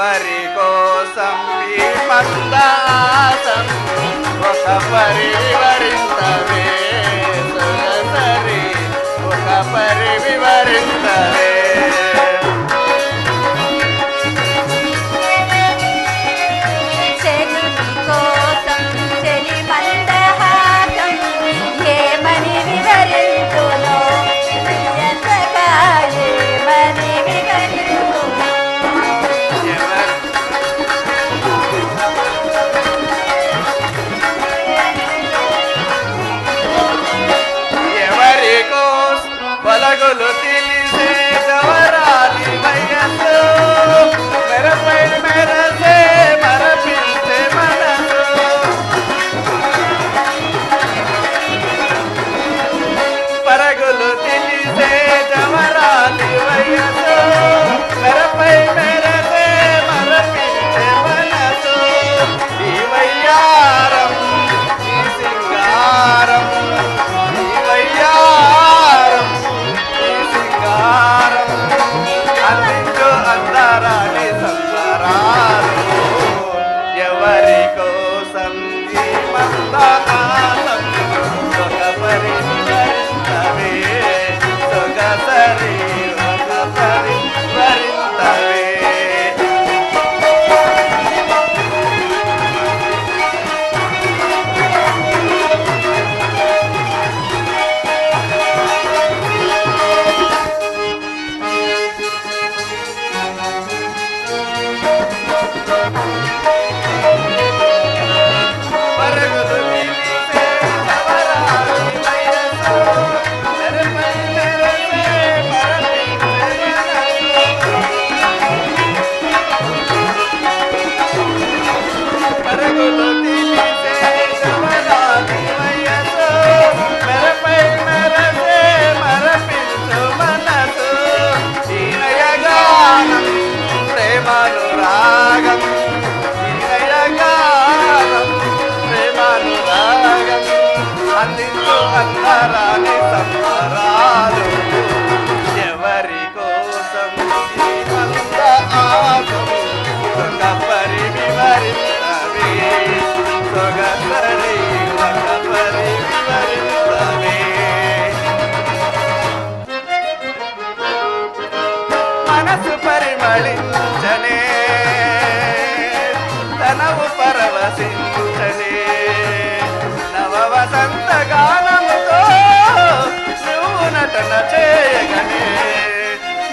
ఎవరి కోసం ఈ మందాసం ఒక పరివివరించవే సొగసరి ఒక పరివివరించవే పలగులు తెలిసే జవరాలి వయసు మెరపై మెరసే మరపిల్చే మనసు పరగులు తెలిసే జవరాలి వయసు మెరపై మెరసే మరపిల్చే మనసు ఈ వయ్యారం ఈ సింగారం ఈ వయ్యారం అందించు అందరాని సంబరాలు ఎవరి కోసం ఈ మందహాసం ఒక పరివరించవే సొగసరి ఒక పరివరించవే ప్రేమానురాగం ప్రేమానురాగం అందించు అందరాని సంబరాలు ఎవరి కోసం ఈ మందహాసం ఒక పరివివరించవే సొగసరి ఒక పరివివరించవే మనసు పరిమళించనే తనవు పరవశించనే నవ వసంత గానముతో నువ్వు నటన చేయగనే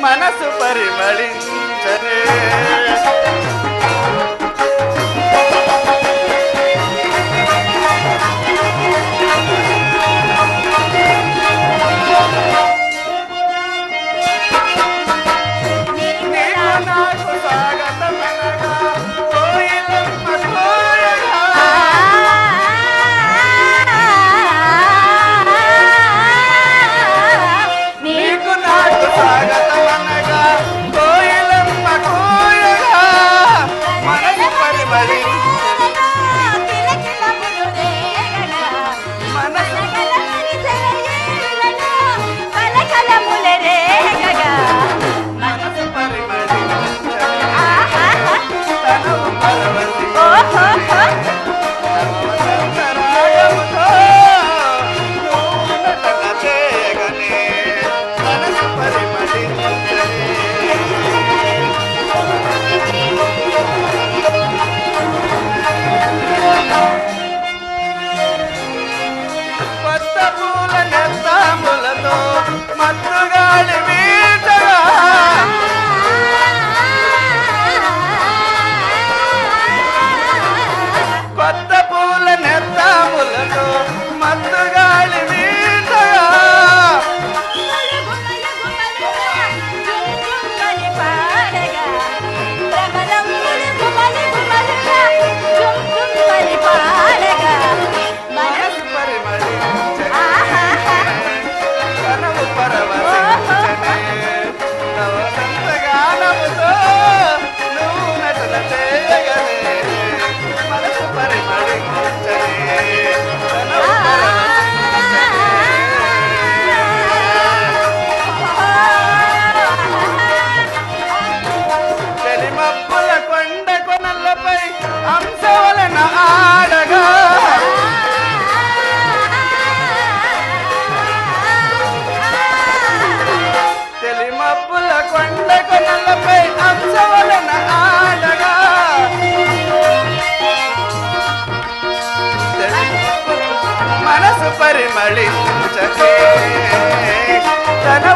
మనసు పరిమళించనే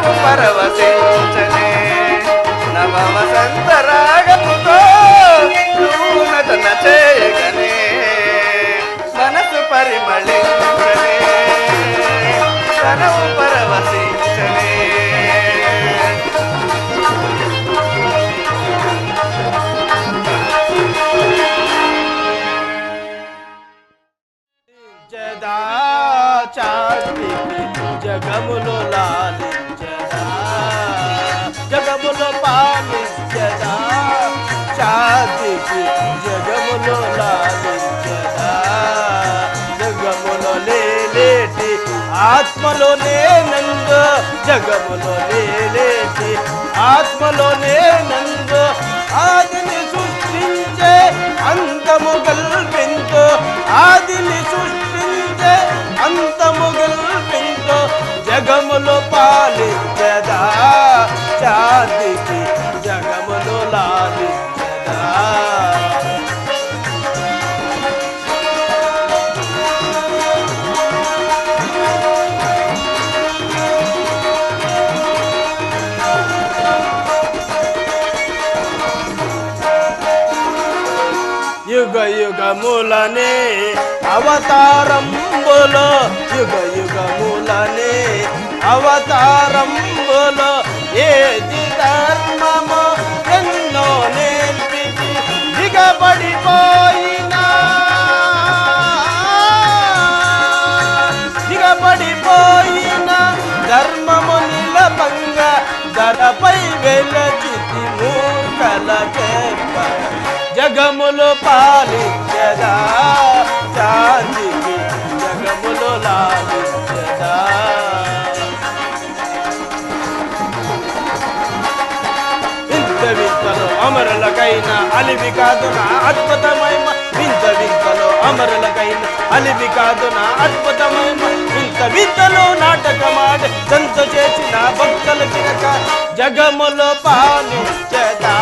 తనవు పరవశించనే నవ వసంత రాగముతో నువ్వు నటన చేయగనే మనసు పరిమళించనే తనవు పరవశించనే జగములో లాలించదా జగములో పాలించదా శాంతికి జగములో లాలించదా జగములో లేలేటి ఆత్మలో నేనందు జగములో లేలేటి ఆత్మలో నేనందు ఆదిని సృష్టించే అంతము కల్పించు ఆదిని సృష్టించే అంతము కల్పించు జగములో పాలించదా శాంతికి జగములో లాలించదా యుగ యుగములనే అవతారంబులో యుగ యుగములనే అవతారంబులో ఏది ధర్మము ఎన్నో నేర్పించి దిగబడిపోయినా ధర్మము నిలబంగా ధరపై వెలచితి మూర్ఖల చెప్ప జగములు పాలించదా శాంతికి జగములు లాలించదా వింత వింతలో అమరులకైన అలివి కాదు నా అద్భుతమైన వింత వింతలో అమరులకైన అలివి కాదు నా అద్భుతమైన వింత వింతలో నాటకమాడి సంత చేసిన భక్తుల చిరక జగములో పాలించదా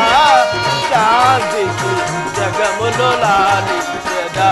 శాంతికి జగములో లాలించదా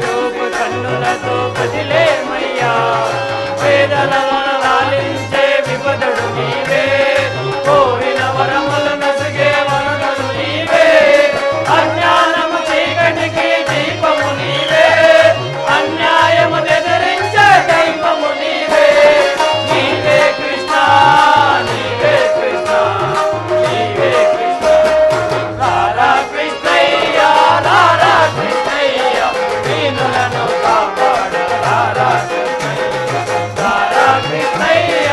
చూపు కన్నులతో బదిలేమయ్యా వేదనలను లాలించే విపదుడు నీవే కోరిన వరములు నసుగే వరదలు నీవే అజ్ఞానము చీకటికి దీపము నీవే అన్యాయము ఎదిరించే దైవము నీవే నీవే కృష్ణ నీవే కృష్ణ నీవే కృష్ణ రారా కృష్ణయ్య రారా కృష్ణయ్య దీనులను కాపాడ రారా కృష్ణయ్య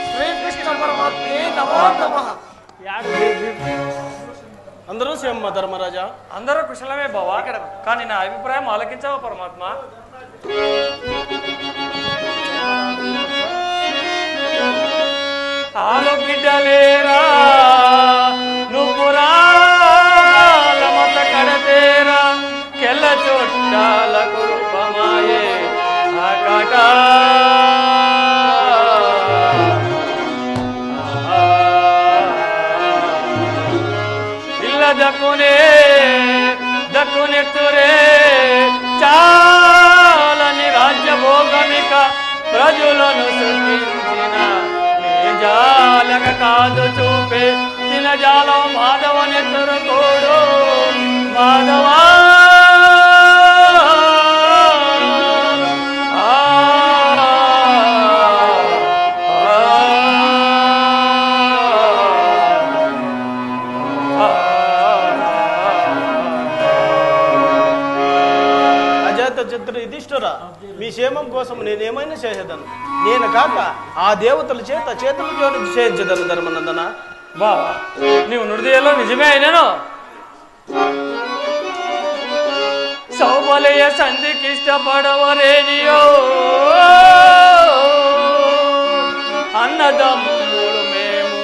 శ్రీకృష్ణ పరమాత్మే నమో నమః. అందరూ సేమ్మ ధర్మరాజా అందరూ కుశలమే బావా కానీ నా అభిప్రాయం ఆలకించావా పరమాత్మ ఆలు బిడ్డలేరా నువ్వు రామత కడతేరా కెల్ల చోట్టాల కురుపమాయే ఆకాట దక్కునెత్తురే చాలని రాజ్యభోగమిక ప్రజలను సృష్టించిన జాలక కాదు చూపే తినజాలం మాధవనెత్తురు తోడు మాధవా చిత్ర యుధిష్ఠిరా, మీ క్షేమం కోసం నేనేమైనా చేసేదను. నేను కాక ఆ దేవతల చేతులు చేయించదను ధర్మనందన. బావా, నీవు హృదయంలో నిజమే అయినాను. సౌబలయ సంధికి ఇష్టపడవరేనియో అన్నదమ్ములు మేము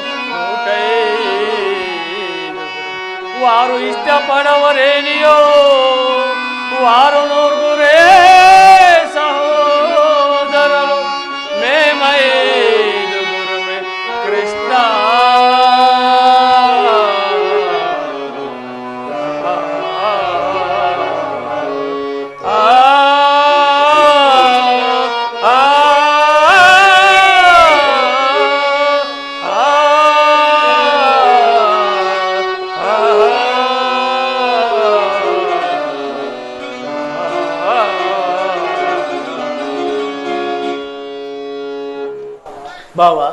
వారు ఇష్టపడవరేనియో వారు నూరుగురే సహోదరులు మేమైదుగురుమే కృష్ణ. బావా,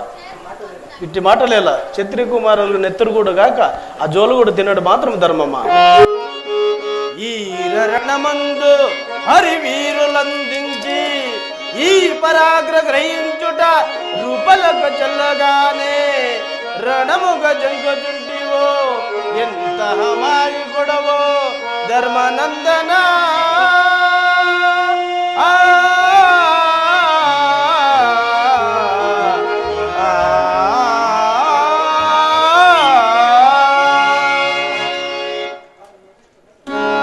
ఇట్టి మాటలేలా క్షత్రియ కుమారులు నెత్తరుగూడు గాక ఆ జోలుగూడు తినడు మాత్రం ధర్మమా? ఈ రణమందు హరివీరులందించి ఈ పరాగ్ర గ్రహించుట రూపలకు చల్లగానే రణముగ జంగుచుంటివో ఎంత హమాయి కొడవో ధర్మనందనా.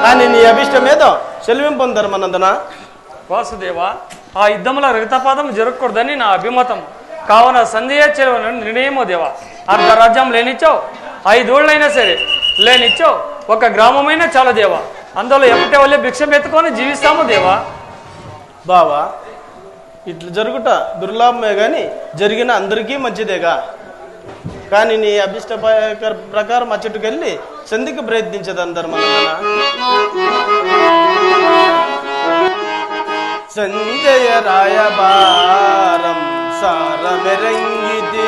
కానీ నీ అభిష్టమేదో సెలవింపం ధర్మనందన. వాసుదేవ, ఆ యుద్ధంలో రక్తపాతం జరగకూడదని నా అభిమతం. కావున సంధియే చెలవని నిర్ణయమో దేవా. అర్ధరాజ్యం లేనిచ్చావు, 5 ఊళ్ళైనా సరే లేనిచ్చావు, ఒక గ్రామమైనా చాలా దేవా. అందులో ఎప్పటి వల్లే భిక్షం ఎత్తుకొని జీవిస్తాము దేవా. బావా, ఇట్లా జరుగుట దుర్లాభమే గాని జరిగిన అందరికీ మంచిదేగా. కానీ నీ అభిష్ట ప్రకారం అచ్చటుకెళ్ళి సంధికి ప్రయత్నించదని ధర్మనందన. సంజయ రాయబారం సారమెరంగితి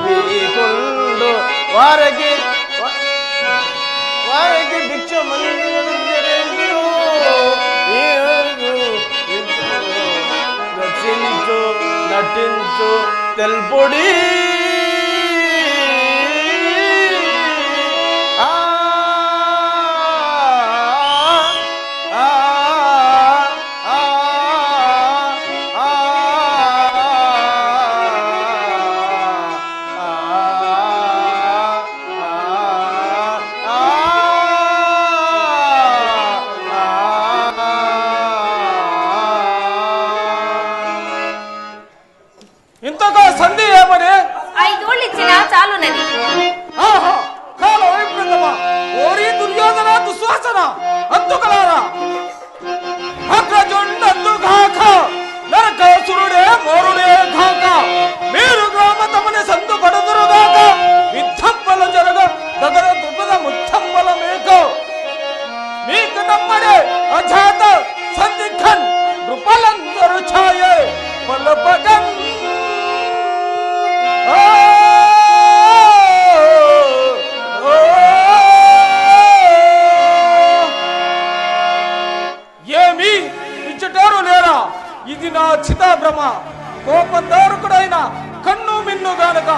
మీకుండు వారికి రచించు నటించు తెల్పొడి ఇంతగా సంధి ఏమని 5 ఊళ్ళు ఇచ్చినా చాలునని. కాల వైపుందమా ఓరి దుర్యోధన దుశ్వాసన అందుకలారా అగ్రజుండందు గాక నరకాసురుడే మోరుడే గాక మీరు గ్రామతమని సందు పడుదురుగాక యుద్ధంబల జరగ గగన ద్రుపద ముచ్చంబల మీకు నమ్మడే అజాత సందిఖన్ నృపలందరు ఛాయే పలపగన్ ఏమి ఇచ్చటారు లేరా? ఇది నా చితాభ్రమ. కోపదారుకుడైన కన్ను మిన్ను గానక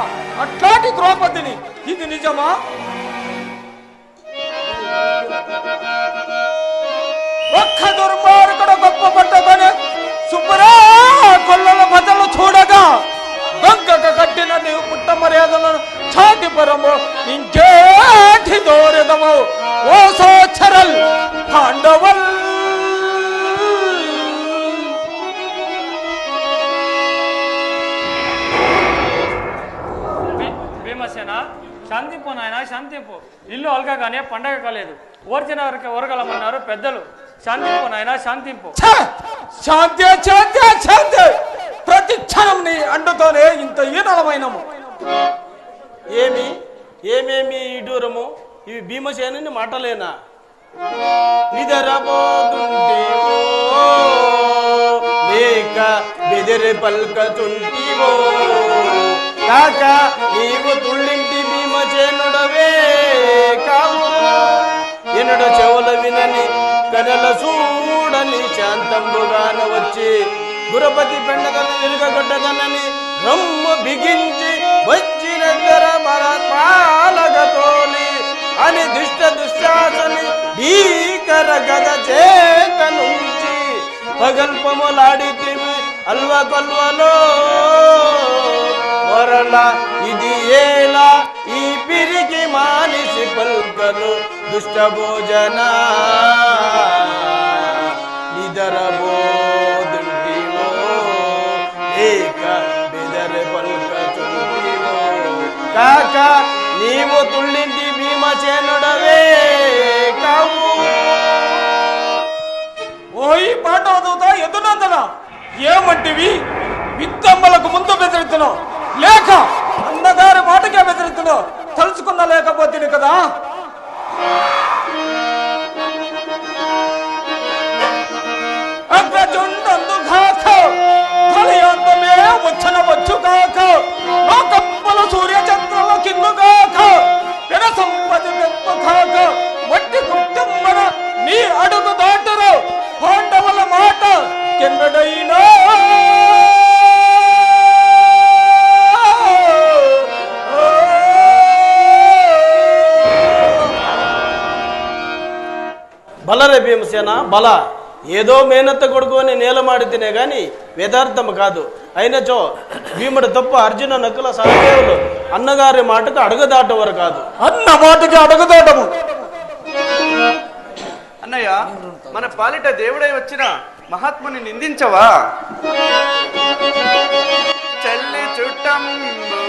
అట్లాంటి ద్రౌపదిని ఇది నిజమా? ఒక్క దుర్మార్గుడు గొప్ప పట్టగానే సుబ్బరా కొల్లల బదలు చూడగా గంగక కట్టిన నీవు పుట్ట మర్యాదలను చాటి పరము ఇంకేటి దోరెదము ఓ సోచరల్ పాండవల్. భీమసేన, శాంతింపు నాయన శాంతింపు. ఇల్లు అలకగానే పండగ కాలేదు. ఓర్చిన ఓరగలమన్నారు పెద్దలు. శాంతింపు నాయన శాంతింపు. శాంతి శాంతి శాంతి. ప్రతి క్షణం నీ అండుతోనే ఇంత ఈనలమైనము. ఏమేమి ఇడూరము? ఇవి భీమసేనుని మాటలేనా? నిదరబోతుంటేవో లేక బెదిరి పల్కచుంటివో కాక నీవు తుళ్ళింటి భీమసేనుడవే కావు. ఎనుడ చెవుల వినని కనల చూడని శాంతంబుగాన వచ్చి గురపతి పెండగను విరుగొట్టదనని రమ్ము బిగించి వచ్చినందర మరపాలగతోలి అని దుష్టాసని భీకర గద చేత నుంచి పగల్పములాడితివి అల్వ కొల్వలో వరల ఇది ఏలా ఈ పిరికి మానిసి పల్కలు దుష్ట భోజన నిదరబోదుంటివో ఏక బెదరి పల్కచుంటివో కాక నీవు తుళ్ళింటి భీమసేనుడవే కావు. ఓయి పాట చదువుతా ఎదునందన ఏమంటివి? విత్తమ్మలకు ముందు బెదిరిస్తున్నావు లేక అన్నగారి మాటకే బెదిరిస్తున్నావు? తలుచుకున్న లేకపోతే కదా. అగ్రచుండందు కాక తొలియంతమే వచ్చన వచ్చు కాక లోకమ్మల సూర్య చంద్రుల కిందు కాక పెన సంపద గొప్ప కాక మట్టి కుట్టమ్మన నీ అడుగు దాటరు పాండవుల మాట కెన్నడైనా బలరే భీమసేన బల. ఏదో మేనత్త కొడుకు అని నేలమాడి తినే గాని వేదార్థం కాదు. అయినచో భీముడు తప్ప అర్జున నకుల సహదేవులు అన్నగారి మాటకు అడుగదాటవరు కాదు. అన్న మాటకి అడుగుదాటము. అన్నయ్య, మన పాలిట దేవుడై వచ్చిన మహాత్ముని నిందించవా? చెల్లి చుట్టంబు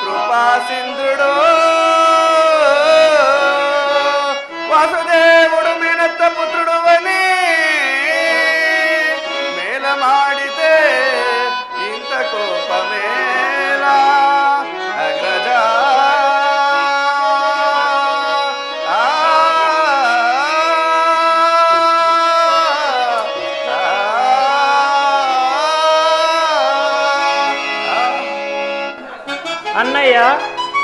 కృపా సింధుడో వాసుదేవుడు మేనత్త పుత్రుడు అని మేలమాడితే ఇంత కోపమేలా అగ్రజా? అన్నయ్య,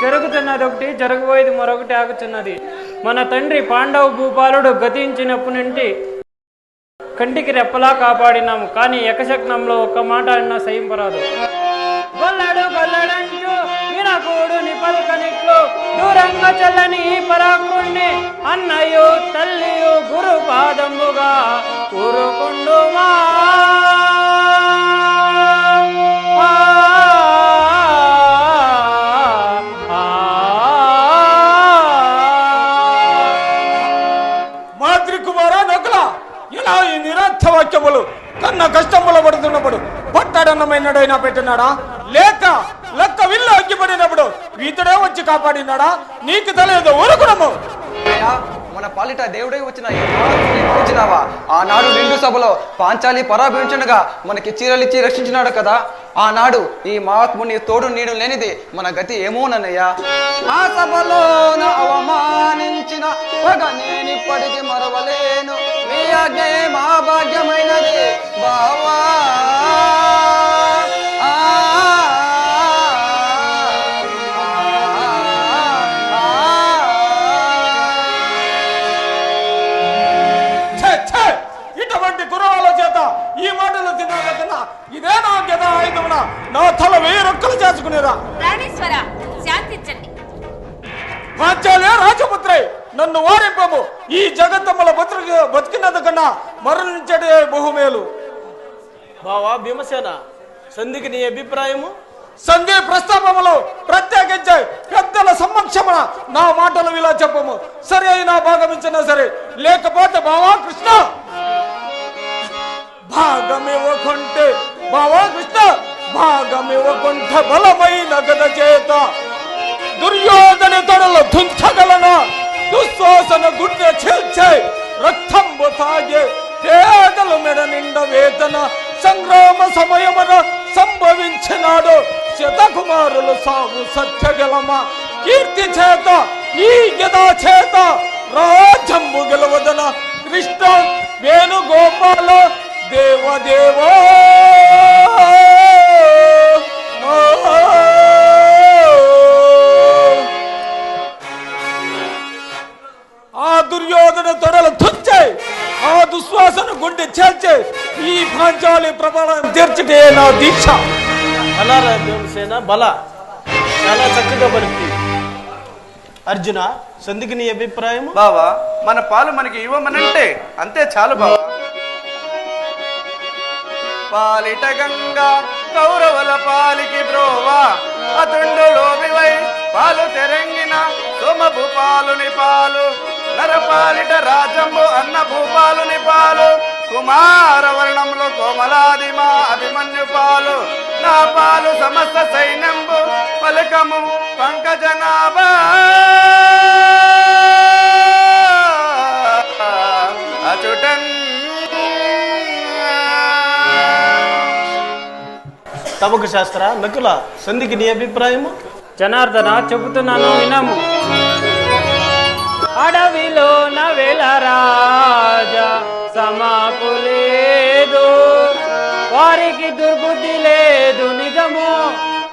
జరుగుతున్నది ఒకటి, జరగబోయేది మరొకటి ఆగుతున్నది. మన తండ్రి పాండవ భూపాలుడు గతించినప్పటి నుండి కంటికి రెప్పలా కాపాడినాము. కానీ యకశక్నంలో ఒక్క మాట అన్నా సహింపరాదు. గొల్లడు గొల్లడంటూ వినకూడు నిపల్కనిట్లు దూరంగా చల్లని పరాకుణ్ణి అన్నయ్యు తల్లియు గురు పాదంబుగా కూరుకుండుమా. ఈ నిరార్థవాక్యములు కన్న కష్టములు పడుతున్నప్పుడు పట్టాడన్నమైనడైనా పెట్టినాడా? లేక లెక్క విల్లు అగ్గిపడినప్పుడు ఇతడే వచ్చి కాపాడినాడా? నీకు తెలియదు ఊరుకునము. మన పాలిట దేవుడై వచ్చినావా? ఆనాడు నిండు సభలో పాంచాలి పరాభవించగా మనకి చీరలిచ్చి రక్షించినాడు కదా. ఆనాడు ఈ మహాత్ముని తోడు నీడు లేనిది మన గతి ఏమోనన్నయ్యా. ఆ సభలోన అవమానించిన పగ నేనిప్పటికి మరవలేను. మీ ఆజ్ఞే మా భాగ్యమైనది బావా. ఇటువంటి కురవాల చేత ఈ మాటలు తిన్నాక కన్నా ఇదే నా గద ఆయుధమున నా తల 1000 రొక్కలు చేసుకునేరా. ప్రాణేశ్వర, శాంతించండి. పాంచాలే రాజపుత్రై, నన్ను వారింపము. ఈ జగత్తమ్మల బతికినందు కన్నా మరణించడే బహుమేలు. బావా భీమసేన, సంధికి నీ అభిప్రాయము? సంధి ప్రస్తాపములు ప్రత్యేకించే పెద్దల సమక్షమున నా మాటలు ఇలా చెప్పము. సరే అయినా భాగమించినా సరే, లేకపోతే బావా కృష్ణ భాగమివ్వకుంటే బావా కృష్ణ భాగమివ్వకుంటే బలమైన గద చేత దుర్యోధనతో సాగే పేదల మెడ నిండ వేతన సంగ్రామ సమయమున సంభవించినాడు శతకుమారుల సాగు సత్యగలమ కీర్తి చేత ఈ గదా చేత రాజ్యము గెలవదన కృష్ణ వేణుగోపాల దేవదేవో ఆ దుర్యోధన తొడలు తుచ్చే ఆ దుశ్వాసను గుండె చేర్చే ఈ పాంచాలి ప్రబలం తీర్చటే నా దీక్ష. అలారా భీమసేన బల చాలా చక్కగా పలికి. అర్జున సంధికి నీ అభిప్రాయం? బావా మన పాలు మనకి ఇవ్వమనంటే అంతే చాలు బావా. పాలిట గంగా కౌరవుల పాలికి బ్రోవా అతుండులోవివై పాలు తెరంగిన సోమభూ పాలుని పాలు నరపాలిట రాజంబు అన్న భూపాలుని పాలు కుమార వర్ణంలో కోమలాదిమా అభిమన్యు పాలు నా పాలు సమస్త సైన్యంబు పలకము పంకజనాభా అచుటన్. తమకు శాస్త్ర నకుల సంధికి నీ అభిప్రాయము? జనార్దన చెబుతున్నాను వినము. అడవిలో నవెల రాజా సమాపు లేదు, వారికి దుర్బుద్ధి లేదు నిజము,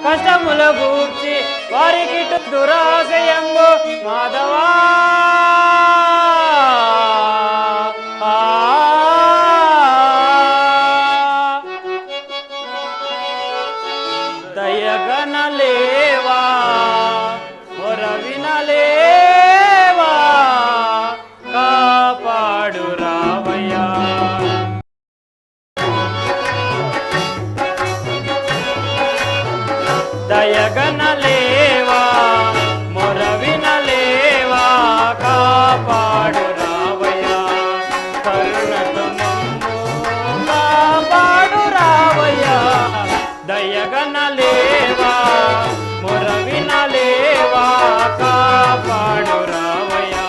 కష్టముల గూర్చి వారికి దురాశయంబు మాధవా. దయగనలేవా మొరవినలేవా కాపాడు రావయ్యా. దయగనలేవా మొరవినలేవా కాపాడు రావయ్యా. కరుణతో మమ్ము కాపాడు రావయ్యా. దయగనలేవా మొరవినలేవా కాపాడు రావయ్యా.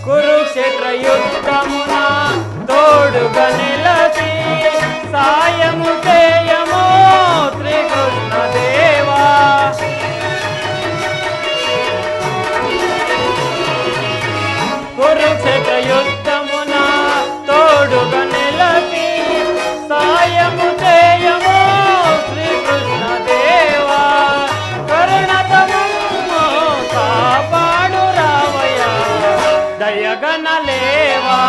కురుక్షేత్ర యుద్ధమున తోడుగా నిలచి సాయము చేయము శ్రీకృష్ణ దేవా. కురుక్షేత్ర యుద్ధమున తోడుగా నిలచి సాయము చేయము శ్రీకృష్ణ దేవా. కరుణతము కాపాడు రావయ్యా. దయగనలేవా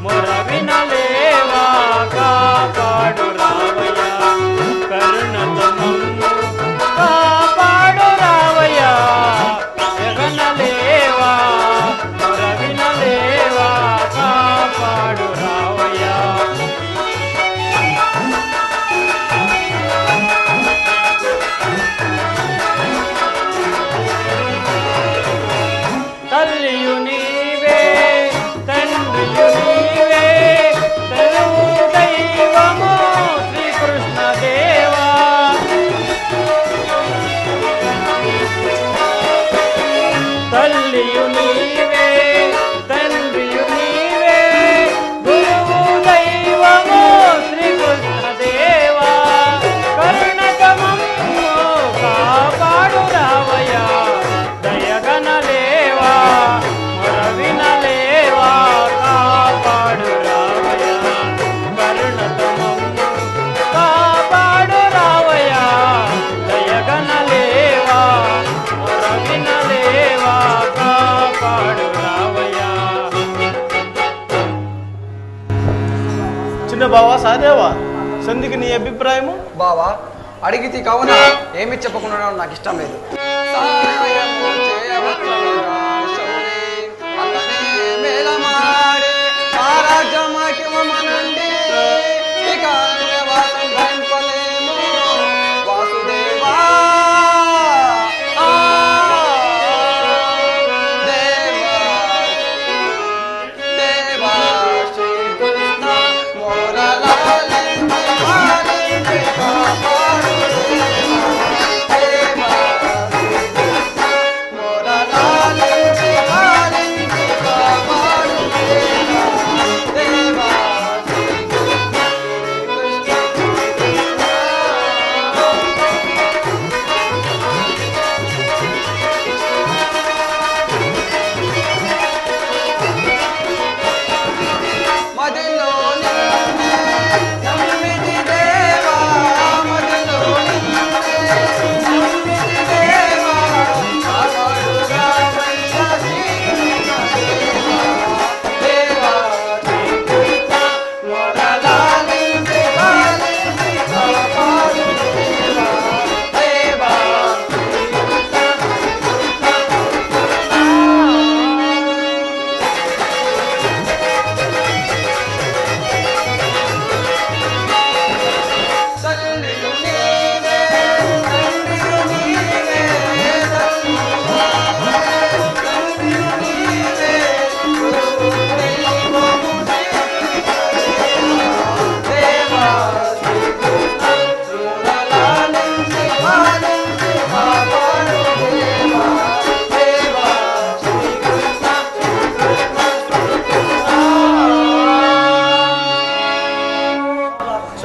మొరవినలేవా కాపాడు రావయ్యా. కరుణతము కాపాడు రావయ్యా. దయగనలేవా మొరవినలేవా కాపాడు రావయ్యా. తల్లియు నీవే తండ్రియు నీవే తెలుగు దైవము శ్రీకృష్ణ దేవా. తల్లియు నీవే తండ్రియు నీవే గురువు దైవము శ్రీకృష్ణ దేవా. కరుణతమము కాపాడు రావయ్యా. దయగనలేవా మొరవినలేవా కాపాడు రావయ్యా. కరుణతమము కాపాడు రావయ్యా. దయగనలేవా మొరవినలేవా కాపాడు రావయ్యా. చిన్న బావా సాదేవా సంధికి నీ అభిప్రాయము? బావా అడిగితే కావున ఏమి చెప్పకుండా నాకు ఇష్టం లేదు. సాయము చేయవచ్చురా శౌరి, అల్లనే మేలమాడి ఆ రాజ్యమాకివ్వమనండి. ఇక నివాసం భరింపలేము వాసుదేవా. ఆ దేవా దేవా శ్రీకృష్ణ మోరలాలి కాపాడు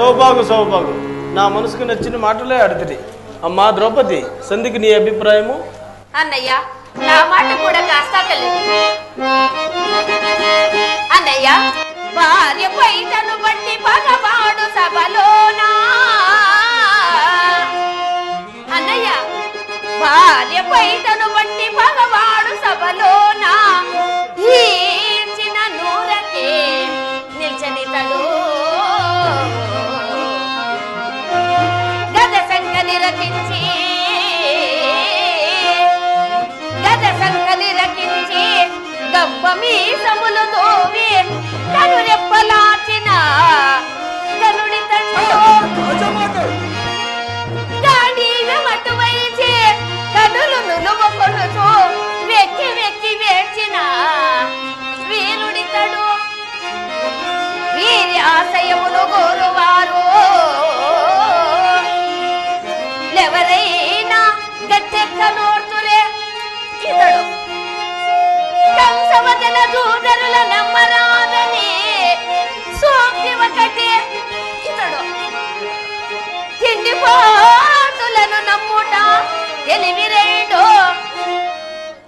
సౌభాగు నా మనసుకు నచ్చిన మాటలే అడిగిరి. అమ్మా ద్రౌపది, సంధికి నీ అభిప్రాయము? అన్నయ్య, నా మాట కూడా కాస్త కలిగి అన్నయ్య, భార్య పైటను బట్టి పగవాడు సభలోనా. అన్నయ్య, భార్య పైటను బట్టి పగవాడు సభలోనా. ఈచిన నూరకే నిల్చనితడు గద సంకలి రచించి గబ్బమీ సములు తోవి కనురెప్పలాచిన కనుడి తండ్రిలో గాడీగమటు వైచి కనులు నులువ కొనుచు వెక్కి వెక్కి వేడ్చిన వీరుడితడు. వీరి ఆశయములు గోరువారు ఎవరైనా గట్టెక్క నోర్తురే ఇతడు. కంసవదన దూదరుల నమ్మరాదని సోక్తి ఒకటి ఇతడు. తిండిపోతులను నమ్ముట తెలివి రెండు.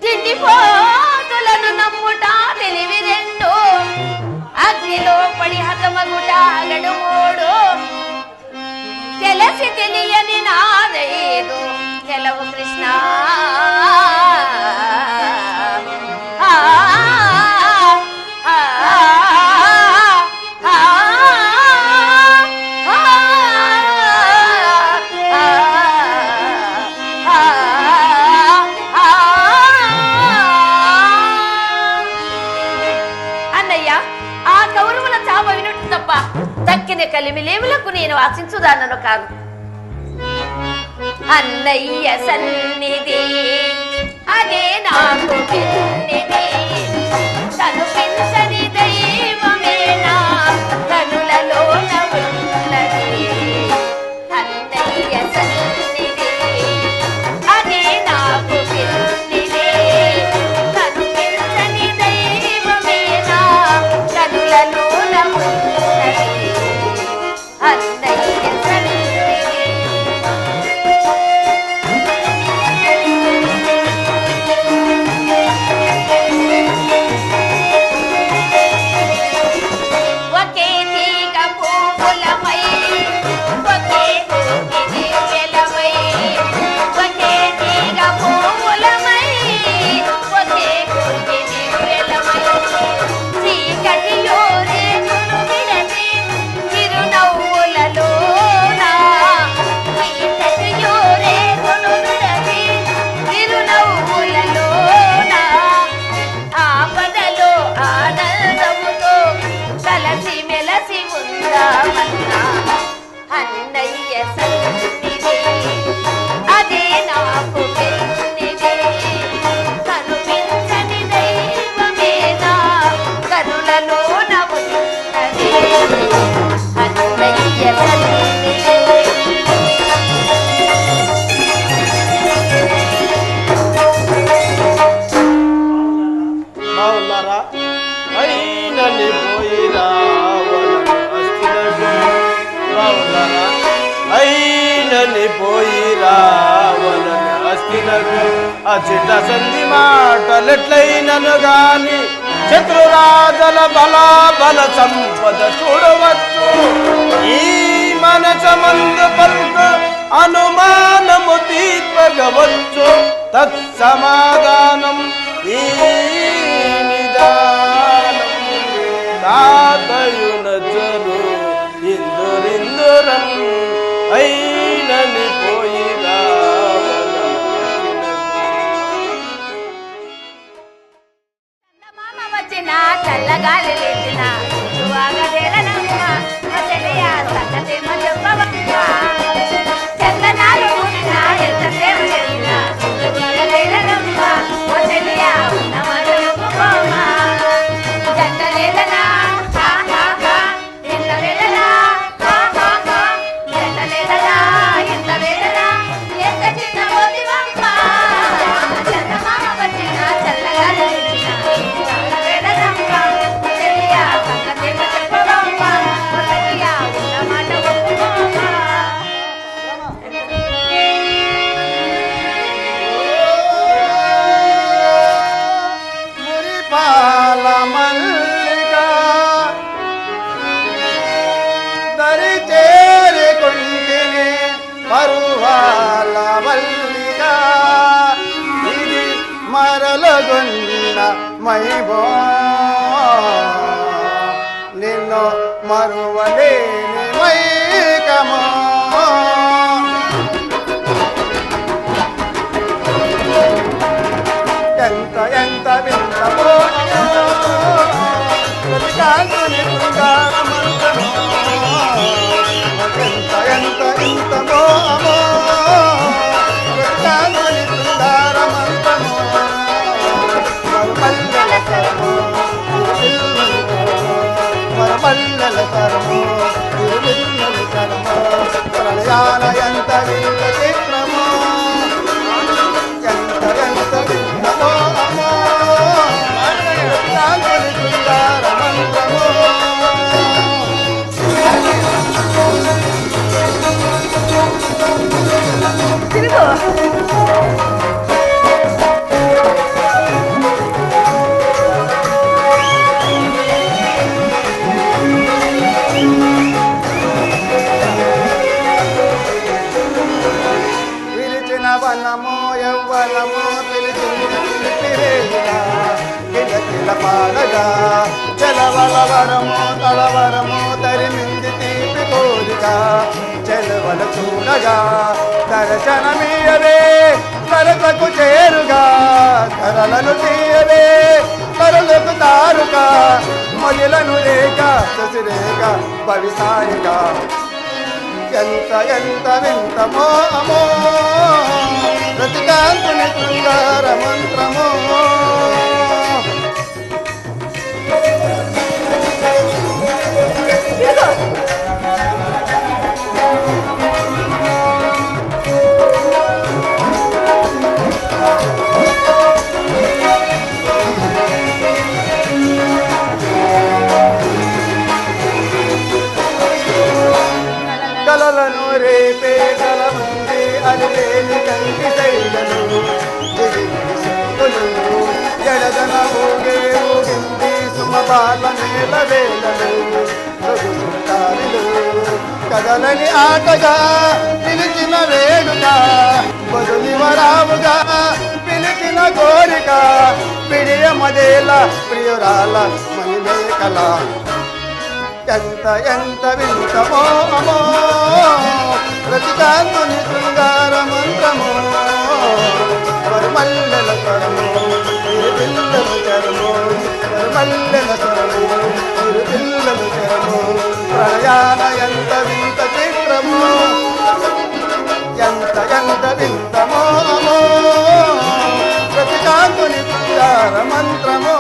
తిండిపోతులను నమ్ముట తెలివి రెండు. అగ్నిలో పడి హతమగుట అగడు మూడు. తెలిసి తెలియని నాదైదు తెలవు కృష్ణ. దక్కిన కలిమిలేములకు నేను ఆశించుదానను కాదు. అన్నయ్య సన్నిధి అదే నాకు పెన్నిధి. తను పెంచని దైవమేనా కనులలోన ఉన్నది. అన్నయ్య సన్నిధి అదే నాకు పెన్నిధి. తను పెంచని దైవమేనా కనులలోన ఉన్నది. అన్నయ్య అన్నయ్య సన్నిధి అదే నాకు పెన్నిధి. కనుపించని దైవమేనా కనులలోన ఉన్నది. అన్నయ్య సన్నిధి బావున్నారా? అయినని పోయిరా అయినని పోయి రావలని అస్థినకు అచిట సంధి మాటలెట్లయినను గాని శత్రురాజల బల సంపద చూడవచ్చు. ఈ మనసమందు పలుకు అనుమానము తీర్పగవచ్చు. తత్సమాధానం ఈ నిదానం తాతయునచరు ఇందురిందురం అయినని పోయి వచ్చిన చల్లగాలి లేచిన సంగతి చందనాలు ఎంతసేపు జంటలేదనా చల్లగా నీవో నిన్ను మరువలేని మైకమో ఎంత ఎంత వింతమో ప్రతికాంతుని బృందారమంతమో ఎంత ఎంత వింతమో అమో ప్రతికాంతుని బృందారమంతమో మరుమల్లెల కరమో మరుమల్లెల కరమో తిరువిల్లల కరమో ప్రళయాల ఎంత వీల చిత్రమో ఎంత ఎంత వింతమో అమో ప్రతికాంతుని బృందారమంతమో విరిచిన వనమో యవ్వనమో పిలిచింది పిలిపిరేగినా కిలకిల పాడగా చెలవల వరమో తలవరమో తరిమింది తీపి కోరిక చెలవల చూడగా దర్శనమీయవే సరసకు చేరుగా కరలను తీయవే కరులకు తారుక మొదలను రేఖ శశిరేఖ భవిసారిక ఎంత ఎంత వింతమో అమో ప్రతికాంతుని శృంగార మంత్రమో కలలను రేపే కలముంది అలివేలి కంటి శైలలు జడదన ఊగే ఊగింది సుమబాల నేల వేలలు కదలని ఆటగా పిలిచిన వేడుక బదులి వరావుగా పిలిచిన కోరిక పిడియ మదేల ప్రియురాల మణిమేకల ఎంత ఎంత వింతమో అమో ప్రతికాంతుని శృంగార మంత్రమో మరుమల్లెల స్వరమో పిల్లలు చరమో మరుమల్లెల స్వరమో పిల్లలు చరమో ప్రయాణ ఎంత వింత చిత్రమో ఎంత ఎంత వింతమో అమో ప్రతికాంతుని శృంగార మంత్రమో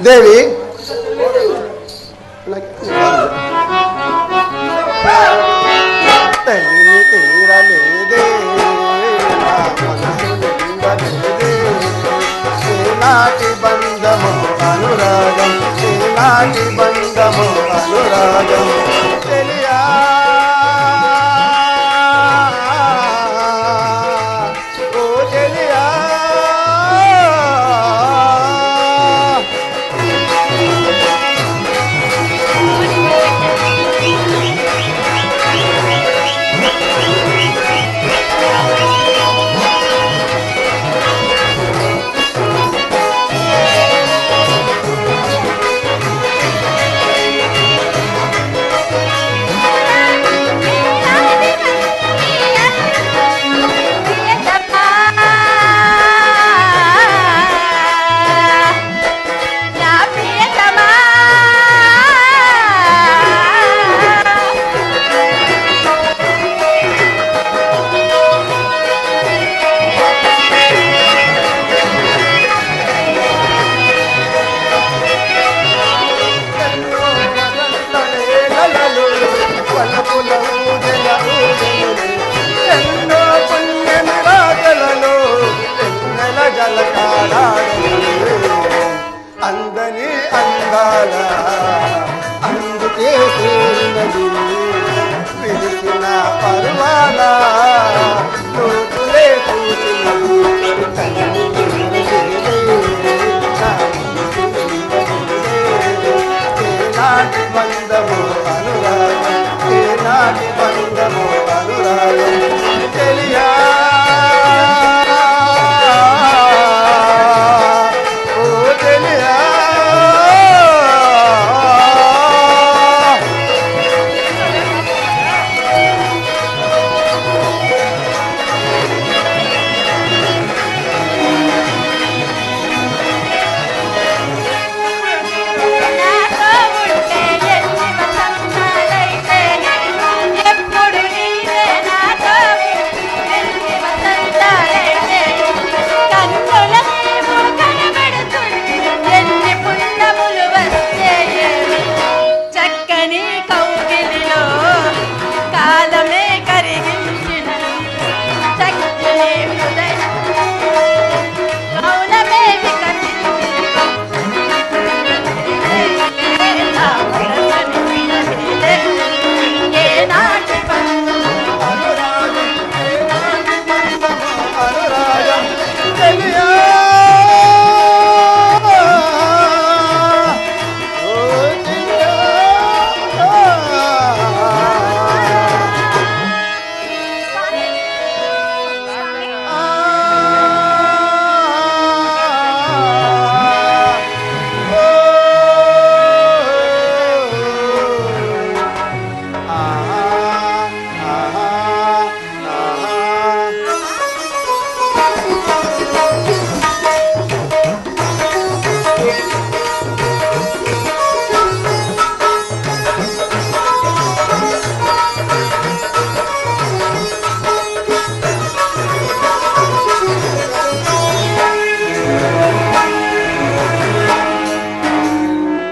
దేవి తల్లిని తీరలేదే నా మనసు నిండలేదే నాటి బంధము అనురాగం నాటి బంధము అనురాగం తెలియా ఓ తెలియా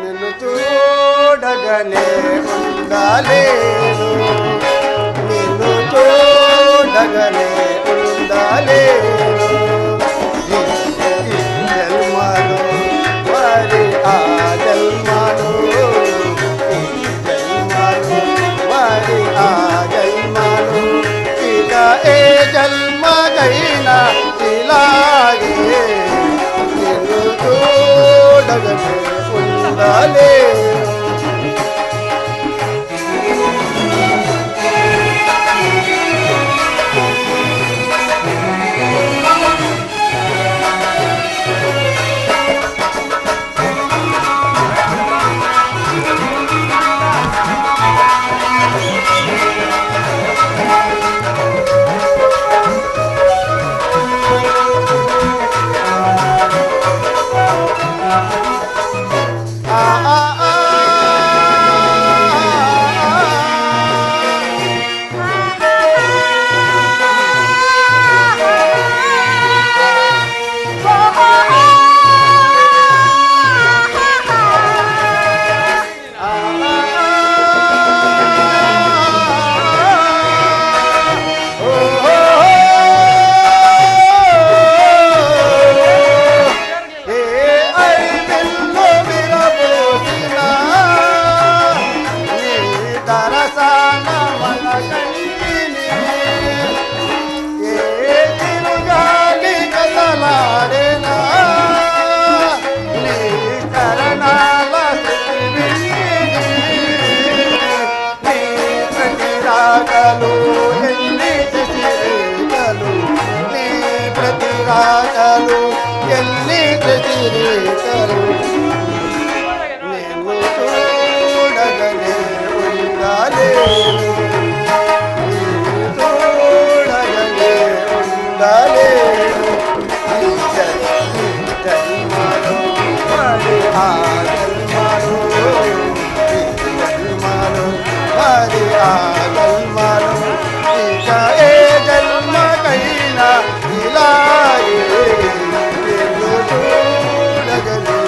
నిన్ను చూడగనే ఉండాలేను, నిన్ను చూడగనే ఉండాలేను. ఈ జన్మలో వారి ఆ జన్మలో, ఈ జన్మలో వారి ఆ జన్మలో, ఇక ఏ జన్మకైనా ఇలాగే నిన్ను చూడగనే ఉండాలేను. రాగలు ఎన్ని ప్రతిరేకలు నిన్ను చూడగనే ఉండాలేను, నిన్ను చూడగనే ఉండాలేను. ఈ జన్మలో మరి ఆ జన్మలో, ఈ జన్మలో మరి ఆ జన్మలో, ఇక ఏ జన్మకైనా ఇలాగే నిన్ను చూడగనే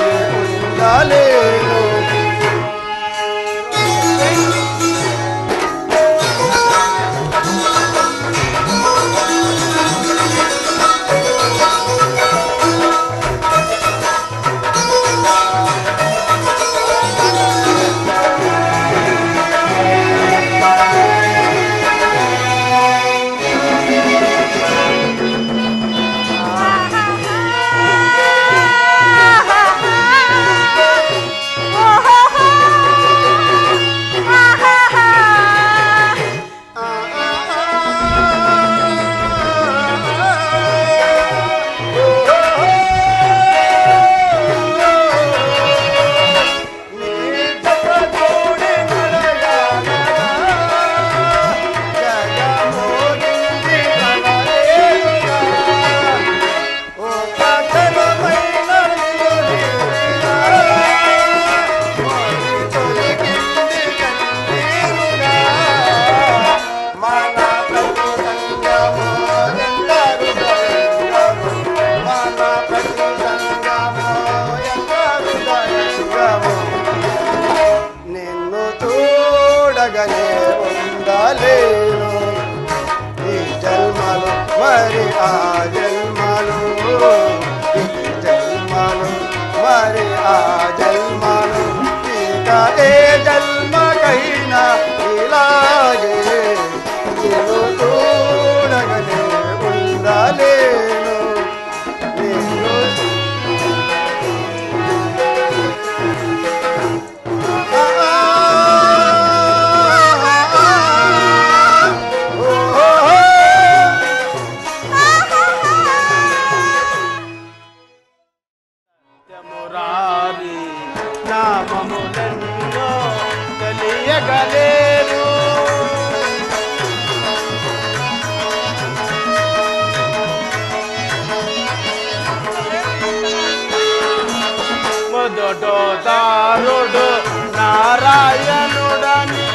మొదటోదారుడు నారాయణుడని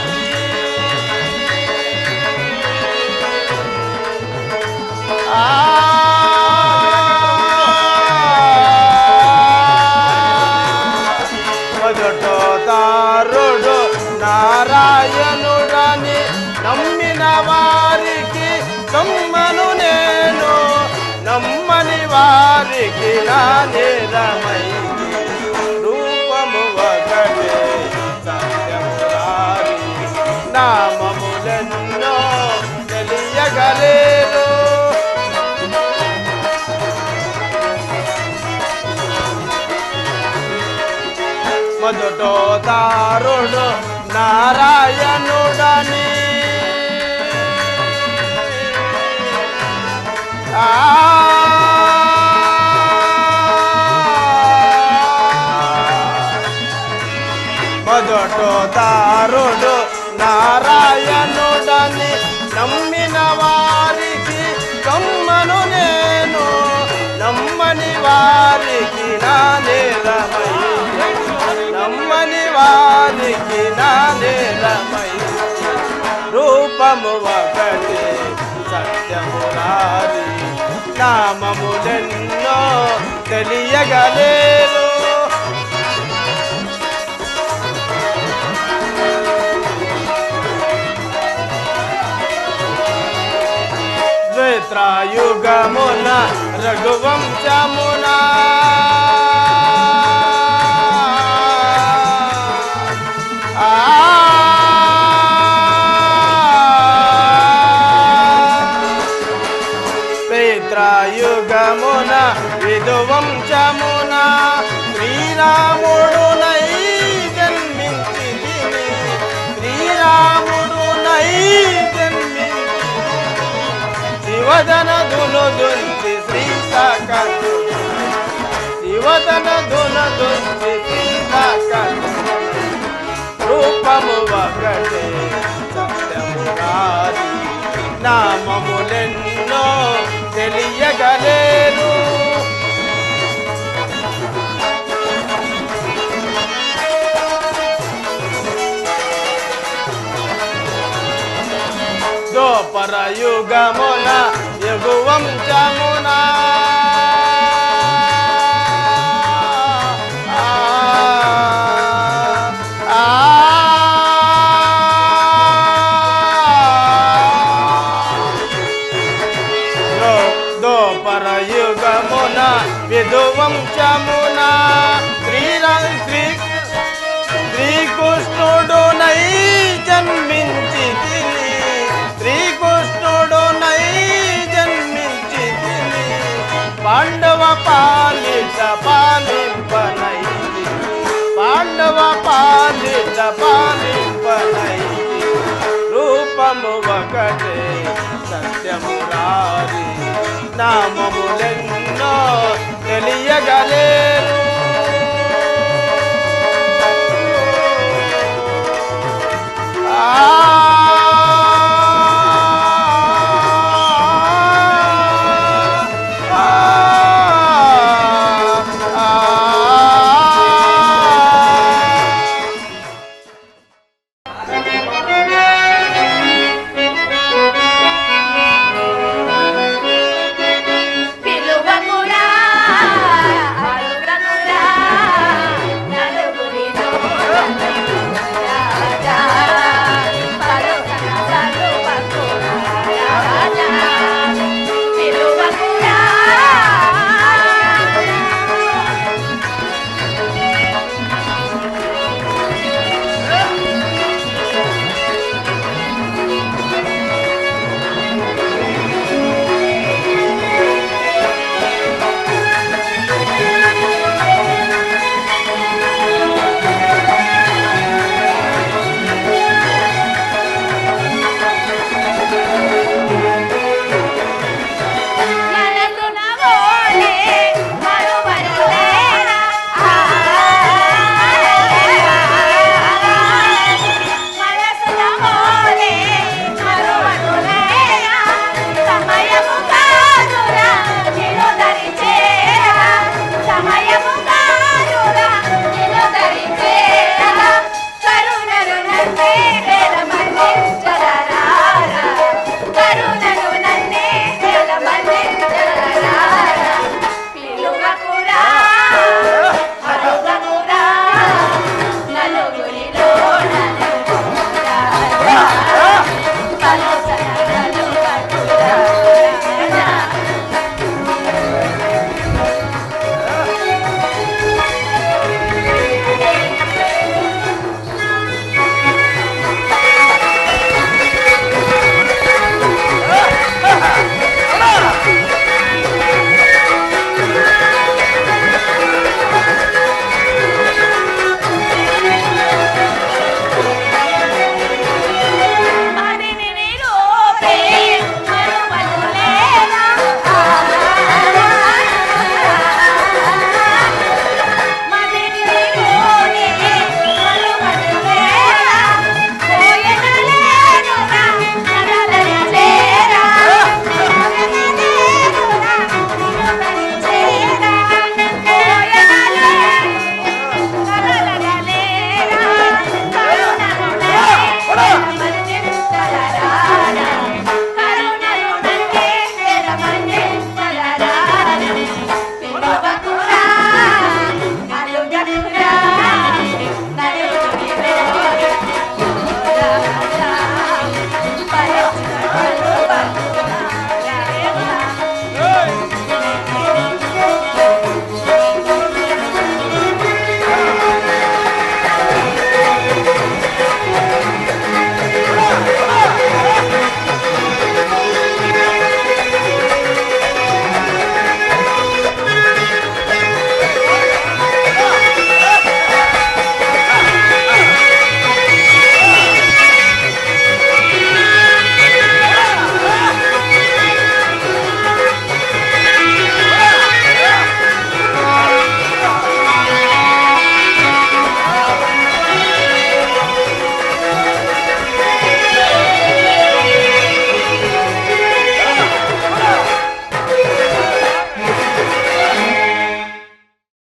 మొదటోదారుడు నారాయణుడని నమ్మిన వారికి సమ్మను నేను నమ్మని వారికి నా నేరమై రూపము ఒకటే సత్యమురారి నామములెన్నో తెలియగలేరు మొదటోదారుడు నారాయణుడని మొదటోదారుడు నారాయణుడని నమ్మిన వారికి కమ్మను నేను నమ్మని వారికి నా నేరమై నమ్మని వారికి నా నేరమై రూపము ఒకటి సత్యమురారి నామములెన్నో తెలియగలేరు త్రేతాయుగమున రఘువంశమున త్రేతాయుగమున విధువంశమున శ్రీరాముడునై జన్మించి శ్రీరాముడునై శివదన దునుదుంచి శ్రీకాంతు శివదన దునుదుంచి శ్రీకాంతు రూపము ఒకటే సత్యమురారి నామములెన్నో తెలియగలేరు ద్వాపరయుగమున యగువంశమున ద్వాపరయుగమున విధువంశమున శ్రీకృష్ణుడునై జన్మించి శ్రీకృష్ణుడునై జన్మించి పాండవ పాలిత పాలింపనై పాండవ పాలిత పాలింపనై రూపము ఒకటే సత్యమురారి నామములెన్నో తెలియగలే